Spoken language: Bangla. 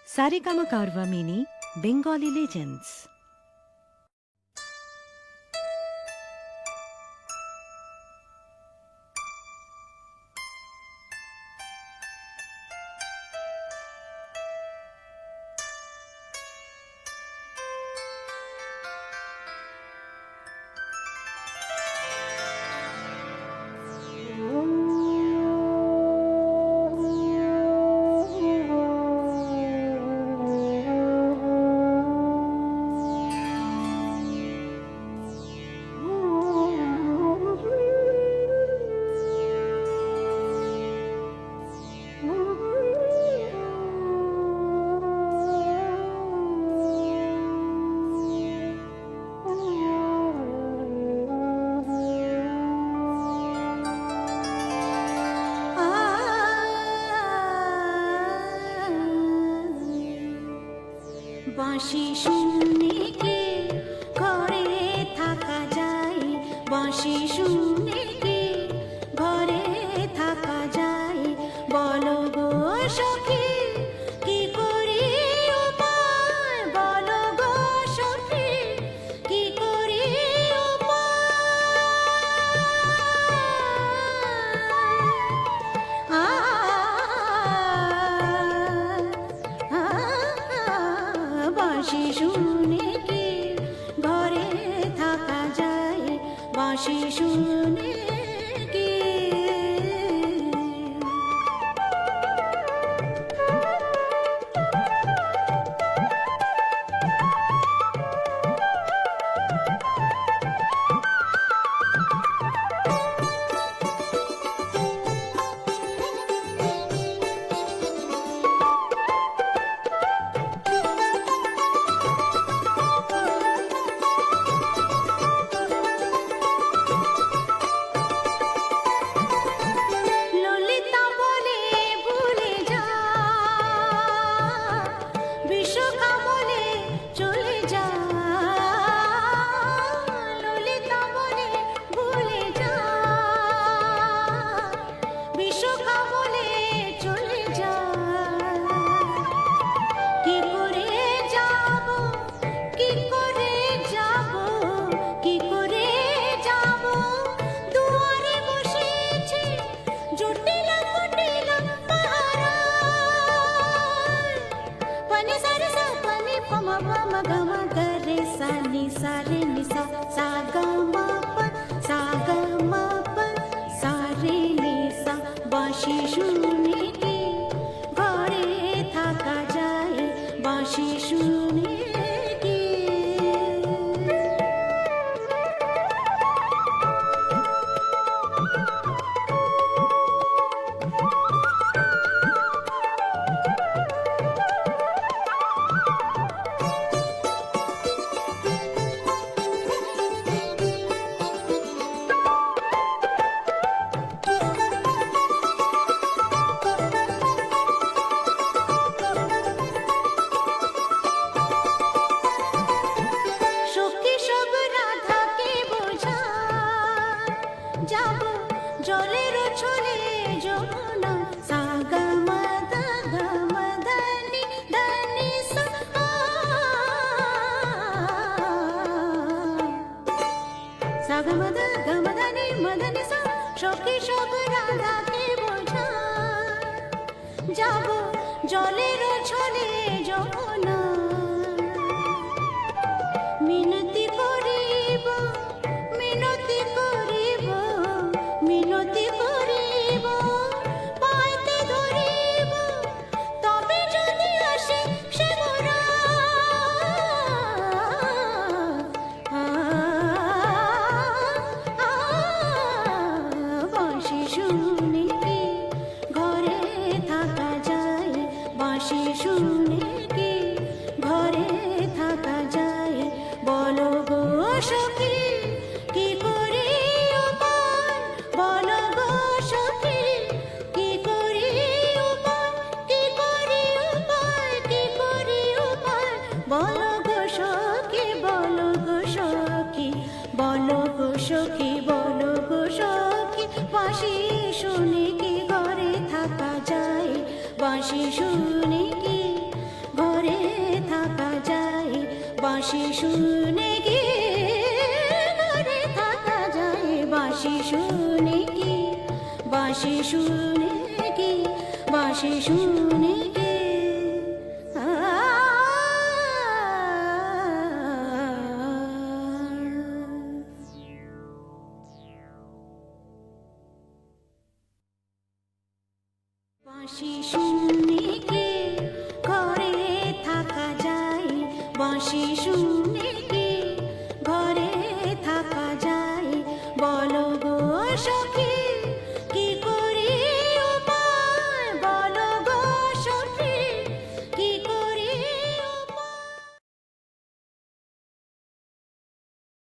सारेगामा कारवा मिनी बेंगली लेजेंड्स। বাঁশি শুনে কি ঘরে থাকা যায়, বাঁশি শুনে কি ঘরে থাকা যায়, বলো গো সখী কি করি উপায়, বলো গো সখী কি করি বাঁশি শুনে কি ঘরে থাকা যায়, বাঁশি শুনে কি। বাঁশি শুনে কি ঘরে থাকা যায়, বাঁশি শুনে কি। যাব জলের ছলে যমুনা, সাগা মাদা গামা ধানি ধানি সা, সাগা মাদা গামা ধানি মদনি সা, সখী সব রাধাকে বোঝা। যাব জলের ছলে যমুনা, মিনতি করিব মিনতি করিব মিনতি করিব, পাইতে ধরিব তবে যদি আসে সে মোরা। বাঁশি শুনে কি ঘরে থাকা যায়, বাঁশি শুনে কি ঘরে থাকা যায়, বলো গো সখী কি করি উপায়, বলো গো সখী কি করি উপায়, কি করি উপায়, কি করি উপায়, বলো গো সখী, বলো গো সখী, বলো গো সখী, বলো গো সখী। বাঁশি শুনে কি ঘরে থাকা যায়, বাঁশি শুনে কি বাঁশি শুনে কি ঘরে থাকা যায় বাঁশি শুনে কি বাঁশি শুনে কি বাঁশি শুনে কি বাঁশি শুনে কি ঘরে থাকা যায় বাঁশি শুনে কি ঘরে থাকা যায় বলো গো সখী